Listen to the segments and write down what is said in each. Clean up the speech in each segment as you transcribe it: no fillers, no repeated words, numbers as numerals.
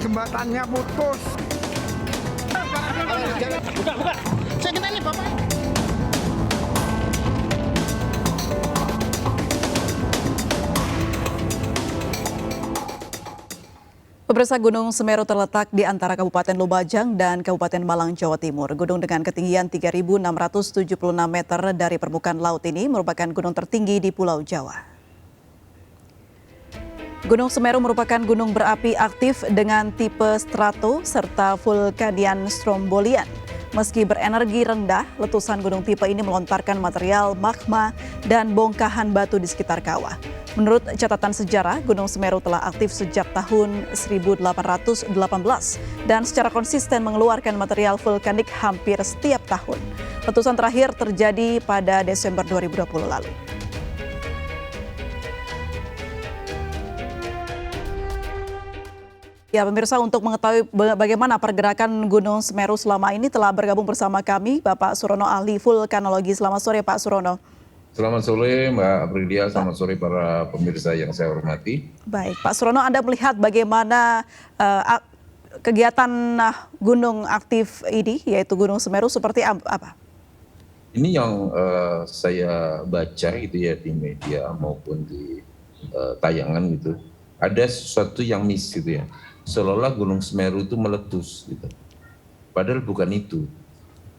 jembatannya putus. Buka, buka. Saya kita ini Bapak. Pemirsa, Gunung Semeru terletak di antara Kabupaten Lumajang dan Kabupaten Malang, Jawa Timur. Gunung dengan ketinggian 3.676 meter dari permukaan laut ini merupakan gunung tertinggi di Pulau Jawa. Gunung Semeru merupakan gunung berapi aktif dengan tipe strato serta vulkanian strombolian. Meski berenergi rendah, letusan gunung tipe ini melontarkan material magma dan bongkahan batu di sekitar kawah. Menurut catatan sejarah, Gunung Semeru telah aktif sejak tahun 1818 dan secara konsisten mengeluarkan material vulkanik hampir setiap tahun. Letusan terakhir terjadi pada Desember 2020 lalu. Ya, pemirsa, untuk mengetahui bagaimana pergerakan Gunung Semeru selama ini telah bergabung bersama kami Bapak Surono, ahli vulkanologi. Selamat sore Pak Surono. Selamat sore Mbak Aprilia, selamat sore para pemirsa yang saya hormati. Baik, Pak Surono, Anda melihat bagaimana kegiatan gunung aktif ini, yaitu Gunung Semeru, seperti apa? Ini yang saya baca gitu ya di media maupun di tayangan gitu. Ada sesuatu yang miss gitu ya, seolah-olah Gunung Semeru itu meletus gitu. Padahal bukan itu.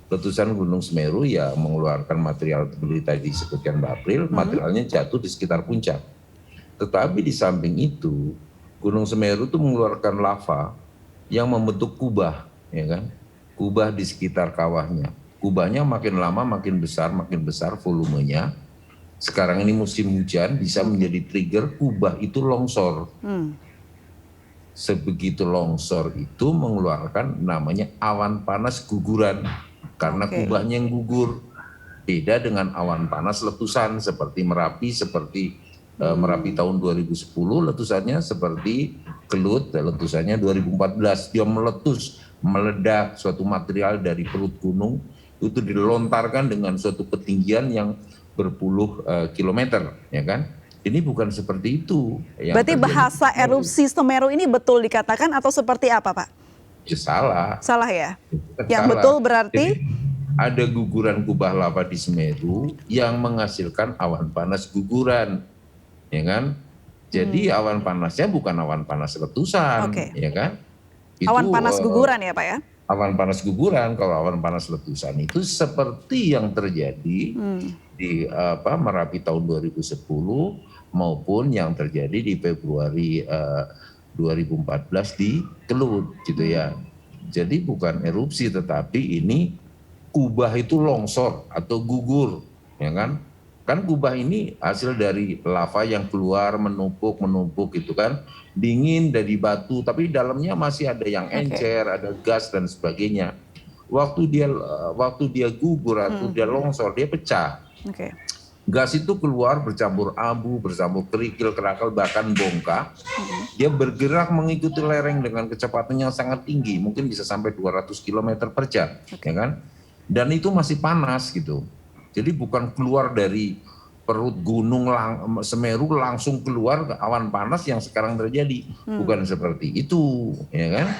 Letusan Gunung Semeru ya mengeluarkan material seperti tadi disebutkan Mbak April, materialnya jatuh di sekitar puncak. Tetapi di samping itu, Gunung Semeru itu mengeluarkan lava yang membentuk kubah, ya kan? Kubah di sekitar kawahnya. Kubahnya makin lama makin besar volumenya. Sekarang ini musim hujan bisa menjadi trigger kubah itu longsor. Sebegitu longsor itu mengeluarkan namanya awan panas guguran. Karena kubahnya yang gugur, beda dengan awan panas letusan seperti Merapi, Merapi tahun 2010 letusannya seperti Kelut, letusannya 2014, dia meletus, meledak suatu material dari perut gunung, itu dilontarkan dengan suatu ketinggian yang berpuluh kilometer, ya kan? Ini bukan seperti itu. Berarti bahasa erupsi Semeru ini betul dikatakan atau seperti apa, Pak? Ya salah. Salah ya? Yang Salah. betul berarti? Jadi, ada guguran kubah lava di Semeru yang menghasilkan awan panas guguran, ya kan? Jadi awan panasnya bukan awan panas letusan, ya kan? Itu, awan panas guguran ya Pak ya? Awan panas guguran, kalau awan panas letusan itu seperti yang terjadi di Merapi tahun 2010 maupun yang terjadi di Februari 2014 di Kelut gitu ya. Jadi bukan erupsi tetapi ini kubah itu longsor atau gugur, ya kan? Kan kubah ini hasil dari lava yang keluar menumpuk gitu kan, dingin dari batu tapi dalamnya masih ada yang encer, ada gas dan sebagainya. Waktu dia gugur atau dia longsor dia pecah. Gas itu keluar bercampur abu, bercampur kerikil, kerakal, bahkan bongkah. Dia bergerak mengikuti lereng dengan kecepatan yang sangat tinggi, mungkin bisa sampai 200 km per jam, ya kan? Dan itu masih panas gitu. Jadi bukan keluar dari perut gunung Semeru langsung keluar ke awan panas yang sekarang terjadi, bukan seperti itu, ya kan?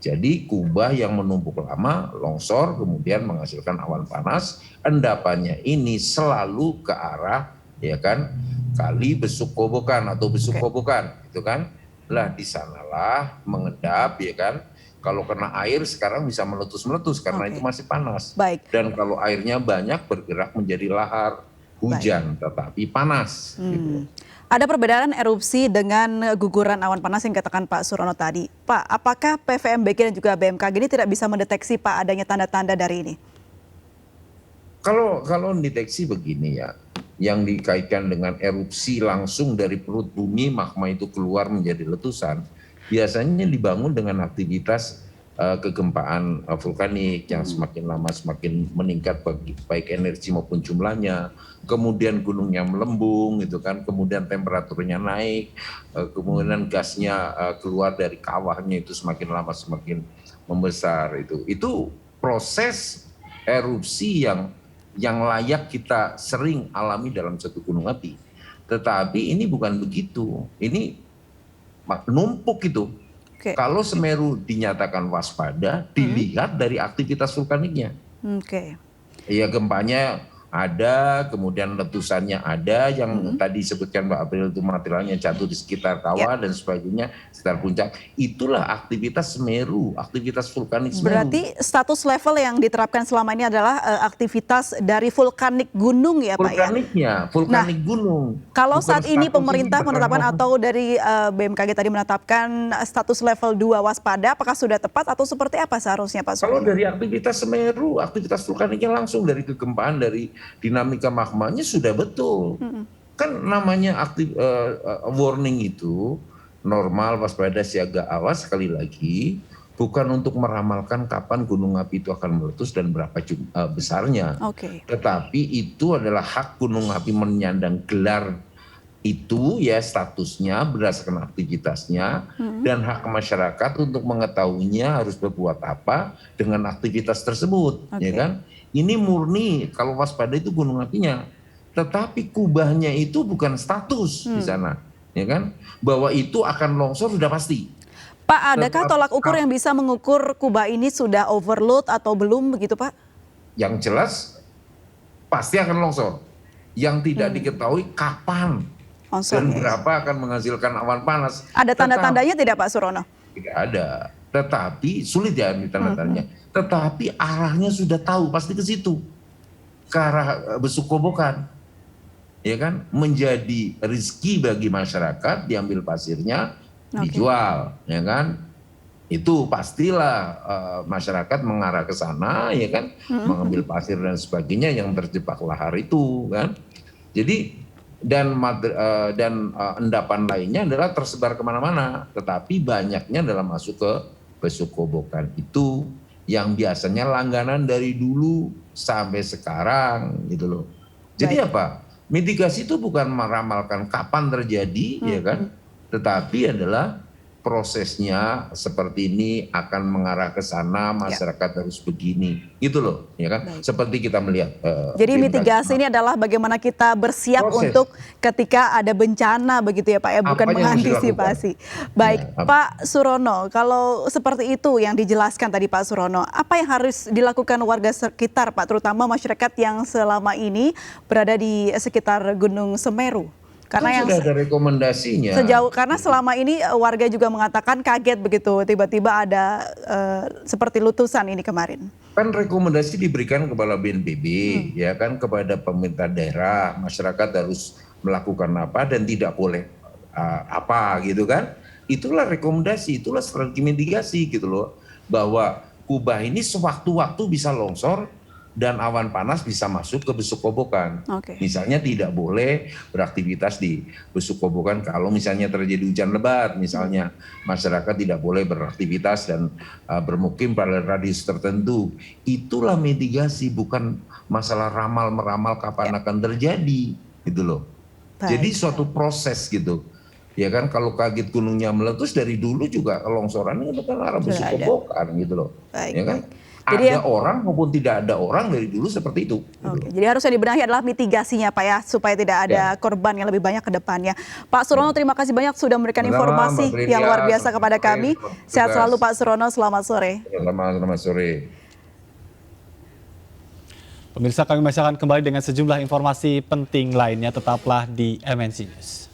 Jadi kubah yang menumpuk lama, longsor, kemudian menghasilkan awan panas. Endapannya ini selalu ke arah, ya kan, Kali Besuk Kobokan atau Besuk Kobokan, itu kan. Lah di sanalah mengendap, ya kan. Kalau kena air sekarang bisa meletus-meletus karena itu masih panas. Dan kalau airnya banyak bergerak menjadi lahar hujan, tetapi panas. Gitu. Ada perbedaan erupsi dengan guguran awan panas yang katakan Pak Surono tadi. Pak, apakah PVMBG dan juga BMKG ini tidak bisa mendeteksi Pak adanya tanda-tanda dari ini? Kalau deteksi begini ya, yang dikaitkan dengan erupsi langsung dari perut bumi, magma itu keluar menjadi letusan, biasanya dibangun dengan aktivitas kegempaan vulkanik yang semakin lama semakin meningkat baik energi maupun jumlahnya, kemudian gunungnya melembung gitu kan, kemudian temperaturnya naik, kemudian gasnya keluar dari kawahnya itu semakin lama semakin membesar. Itu proses erupsi yang layak kita sering alami dalam satu gunung api. Tetapi ini bukan begitu, ini numpuk itu. Oke. Kalau Semeru dinyatakan waspada, dilihat dari aktivitas vulkaniknya. Oke. Ya gempanya ada, kemudian letusannya ada, yang tadi disebutkan Mbak April itu materialnya jatuh di sekitar kawah dan sebagainya, sekitar puncak. Itulah aktivitas Semeru, aktivitas vulkanik Semeru. Berarti status level yang diterapkan selama ini adalah aktivitas dari vulkanik gunung ya Pak ya? Vulkaniknya, vulkanik gunung. Kalau Bukan saat ini status pemerintah bukan menetapkan apa. atau dari BMKG tadi menetapkan status level 2 waspada, apakah sudah tepat atau seperti apa seharusnya Pak Kalau Surono? dari aktivitas Semeru, aktivitas vulkaniknya langsung dari kegempaan, dari dinamika magmanya sudah betul. Kan namanya warning itu normal, waspada, siaga, awas, sekali lagi bukan untuk meramalkan kapan gunung api itu akan meletus dan berapa besarnya. Oke. Tetapi itu adalah hak gunung api menyandang gelar itu ya, statusnya berdasarkan aktivitasnya, dan hak masyarakat untuk mengetahuinya harus berbuat apa dengan aktivitas tersebut. Ya kan? Ini murni kalau waspada itu gunung apinya, tetapi kubahnya itu bukan status di sana, ya kan? Bahwa itu akan longsor sudah pasti. Pak, adakah tolak ukur yang bisa mengukur kubah ini sudah overload atau belum begitu Pak? Yang jelas pasti akan longsor. Yang tidak diketahui kapan dan berapa akan menghasilkan awan panas. Ada tanda-tandanya tidak Pak Surono? Tidak ada. Tetapi sulit ya tanda-tandanya. Tetapi arahnya sudah tahu, pasti ke situ. Ke arah Besuk Kobokan. Ya kan? Menjadi rezeki bagi masyarakat, diambil pasirnya, dijual, ya kan? Itu pastilah masyarakat mengarah ke sana, ya kan? Mengambil pasir dan sebagainya yang terjebak lahar itu, kan? Jadi dan endapan lainnya adalah tersebar kemana-mana, tetapi banyaknya adalah masuk ke Besuk Kobokan itu yang biasanya langganan dari dulu sampai sekarang gitu loh. Jadi apa? Mitigasi itu bukan meramalkan kapan terjadi, ya kan? Tetapi adalah prosesnya seperti ini akan mengarah ke sana, masyarakat harus begini, gitu loh, ya kan? Seperti kita melihat. Jadi mitigasi ini adalah bagaimana kita bersiap untuk ketika ada bencana begitu ya Pak ya, bukan mengantisipasi. Baik, Pak Surono, kalau seperti itu yang dijelaskan tadi Pak Surono, apa yang harus dilakukan warga sekitar Pak, terutama masyarakat yang selama ini berada di sekitar Gunung Semeru? Karena yang sudah ada rekomendasinya. Karena selama ini warga juga mengatakan kaget begitu tiba-tiba ada seperti letusan ini kemarin. Kan rekomendasi diberikan kepada BNPB, ya kan, kepada pemerintah daerah, masyarakat harus melakukan apa dan tidak boleh apa gitu kan. Itulah rekomendasi, itulah strategi mitigasi gitu loh. Bahwa kubah ini sewaktu-waktu bisa longsor dan awan panas bisa masuk ke Besuk Kobokan. Misalnya tidak boleh beraktivitas di Besuk Kobokan kalau misalnya terjadi hujan lebat, misalnya masyarakat tidak boleh beraktivitas dan bermukim pada radius tertentu. Itulah mitigasi, bukan masalah ramal-meramal kapan akan terjadi gitu loh. Jadi suatu proses gitu. Ya kan, kalau kaget gunungnya meletus dari dulu juga longsoran itu kan arah Besuk Kobokan gitu loh. Ya kan? Jadi ada orang maupun tidak ada orang dari dulu seperti itu. Jadi harus yang dibenahi adalah mitigasinya Pak ya, supaya tidak ada korban yang lebih banyak ke depannya. Pak Surono, terima kasih banyak sudah memberikan informasi yang luar biasa kepada kami. Sehat selalu Pak Surono, selamat sore. Selamat sore. Pemirsa, kami masih akan kembali dengan sejumlah informasi penting lainnya, tetaplah di MNC News.